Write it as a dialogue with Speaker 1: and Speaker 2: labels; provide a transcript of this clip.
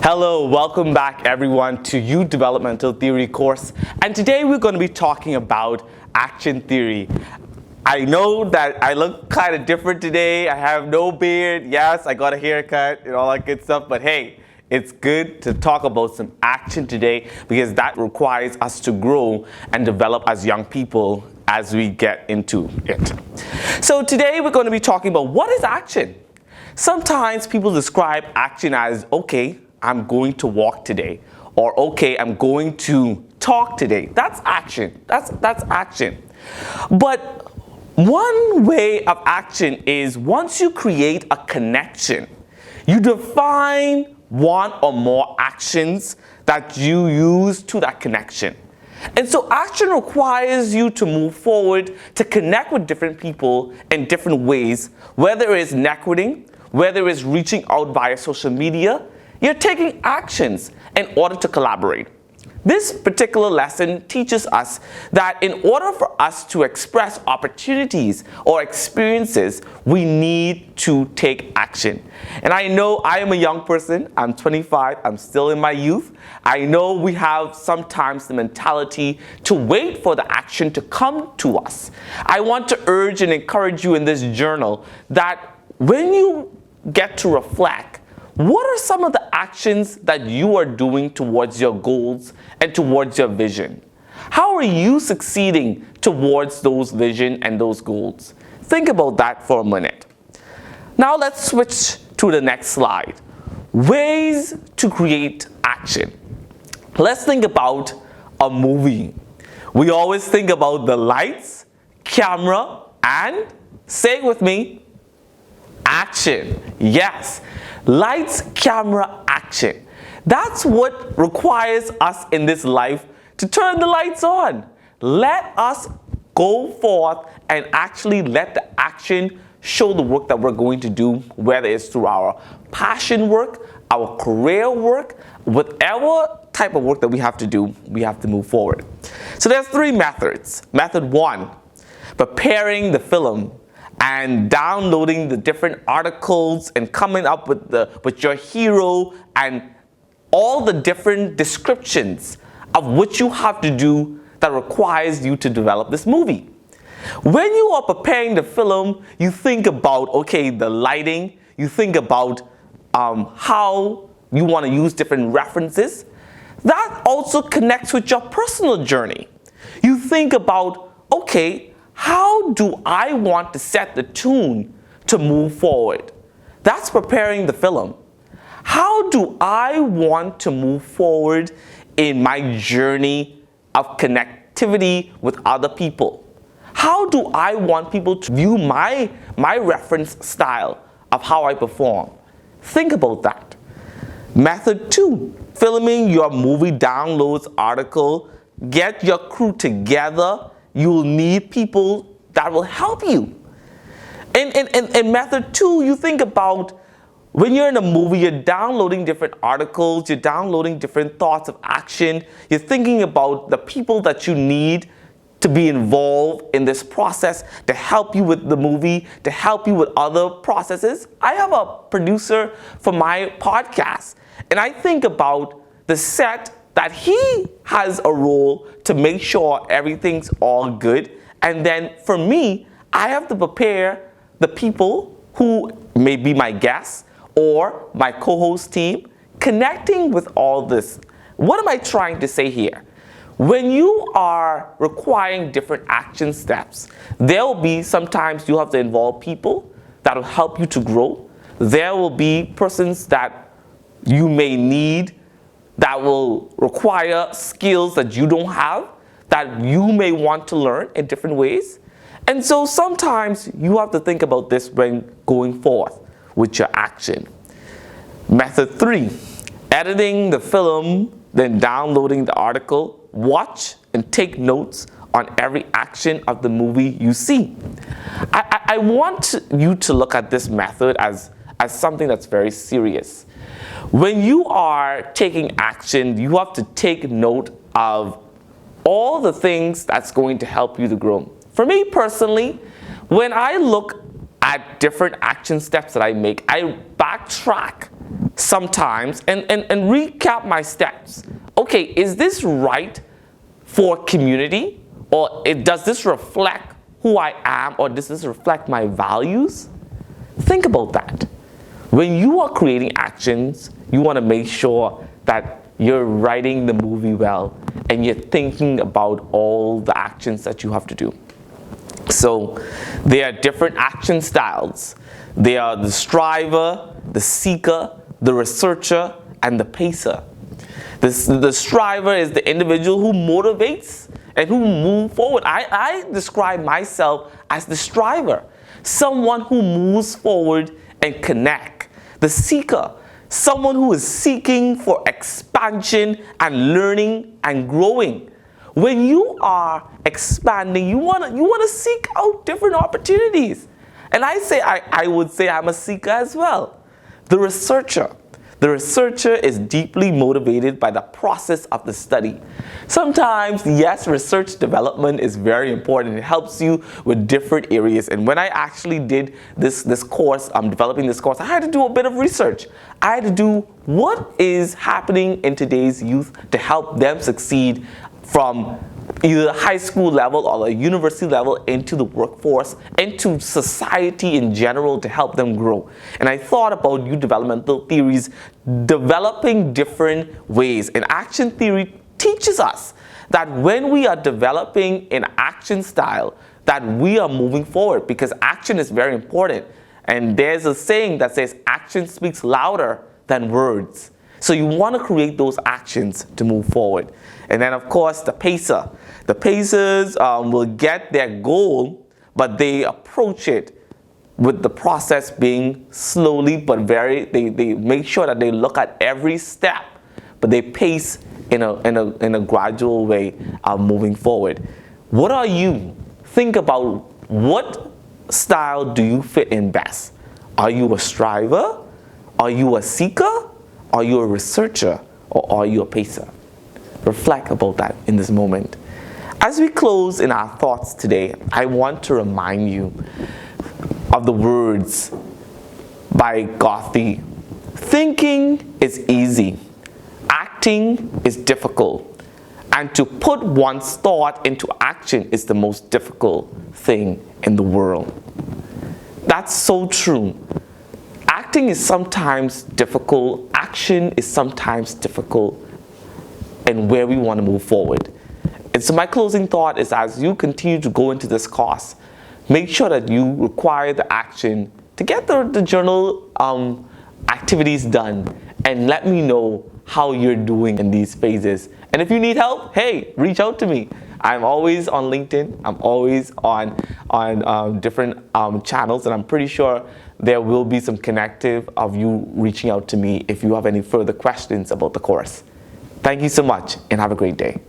Speaker 1: Hello, welcome back everyone to Youth Developmental Theory course, and today we're going to be talking about action theory. I know that I look kind of different today. I have no beard. Yes, I got a haircut and all that good stuff, but hey, it's good to talk about some action today because that requires us to grow and develop as young people as we get into it. So today we're going to be talking about what is action. Sometimes people describe action as, okay, I'm going to walk today, or okay, I'm going to talk today. That's action. That's action. But one way of action is once you create a connection, you define one or more actions that you use to that connection. And so action requires you to move forward, to connect with different people in different ways, whether it's networking, whether it's reaching out via social media. You're taking actions in order to collaborate. This particular lesson teaches us that in order for us to express opportunities or experiences, we need to take action. And I know I am a young person. I'm 25. I'm still in my youth. I know we have sometimes the mentality to wait for the action to come to us. I want to urge and encourage you in this journal that when you get to reflect, what are some of the actions that you are doing towards your goals and towards your vision? How are you succeeding towards those vision and those goals? Think about that for a minute. Now let's switch to the next slide. Ways to create action. Let's think about a movie. We always think about the lights, camera, and, say it with me, action. Yes. Lights, camera, action. That's what requires us in this life to turn the lights on. Let us go forth and actually let the action show the work that we're going to do, whether it's through our passion work, our career work, whatever type of work that we have to do, we have to move forward. So there's three methods. Method one, preparing the film and downloading the different articles and coming up with your hero and all the different descriptions of what you have to do that requires you to develop this movie. When you are preparing the film, you think about, okay, the lighting, you think about how you want to use different references. That also connects with your personal journey. You think about, okay, how do I want to set the tune to move forward? That's preparing the film. How do I want to move forward in my journey of connectivity with other people? How do I want people to view my reference style of how I perform? Think about that. Method two, filming your movie downloads article. Get your crew together. You'll need people that will help you. In method two, you think about when you're in a movie, you're downloading different articles, you're downloading different thoughts of action, you're thinking about the people that you need to be involved in this process to help you with the movie, to help you with other processes. I have a producer for my podcast, and I think about the set that he has a role to make sure everything's all good. And then for me, I have to prepare the people who may be my guests or my co-host team, connecting with all this. What am I trying to say here? When you are requiring different action steps, there will be sometimes you have to involve people that will help you to grow. There will be persons that you may need that will require skills that you don't have, that you may want to learn in different ways. And so sometimes you have to think about this when going forth with your action. Method three, editing the film, then downloading the article. Watch and take notes on every action of the movie you see. I want you to look at this method as something that's very serious. When you are taking action, you have to take note of all the things that's going to help you to grow. For me personally, when I look at different action steps that I make, I backtrack sometimes and recap my steps. Okay, is this right for community? Or does this reflect who I am? Or does this reflect my values? Think about that. When you are creating actions, you want to make sure that you're writing the movie well and you're thinking about all the actions that you have to do. So there are different action styles. There are the striver, the seeker, the researcher, and the pacer. The striver is the individual who motivates and who moves forward. I describe myself as the striver, someone who moves forward and connect. The seeker, someone who is seeking for expansion and learning and growing. When you are expanding, you want to seek out different opportunities. And I would say I'm a seeker as well. The researcher. The researcher is deeply motivated by the process of the study. Sometimes, yes, research development is very important. It helps you with different areas. And when I actually did this course, I'm developing this course, I had to do a bit of research. I had to do what is happening in today's youth to help them succeed from either high school level or a university level into the workforce, into society in general to help them grow. And I thought about youth developmental theories, developing different ways. And action theory teaches us that when we are developing an action style, that we are moving forward because action is very important. And there's a saying that says action speaks louder than words. So you want to create those actions to move forward. And then, of course, the pacer. The pacers will get their goal, but they approach it with the process being slowly but they make sure that they look at every step, but they pace in a gradual way moving forward. What are you? Think about what style do you fit in best? Are you a striver? Are you a seeker? Are you a researcher? Or are you a pacer? Reflect about that in this moment. As we close in our thoughts today, I want to remind you of the words by Goethe. Thinking is easy. Acting is difficult. And to put one's thought into action is the most difficult thing in the world. That's so true. Acting is sometimes difficult. Action is sometimes difficult. And where we want to move forward. And so my closing thought is, as you continue to go into this course, make sure that you require the action to get the journal activities done, and let me know how you're doing in these phases. And if you need help, hey, reach out to me. I'm always on LinkedIn. I'm always on different channels, and I'm pretty sure there will be some connective of you reaching out to me if you have any further questions about the course. Thank you so much, and have a great day.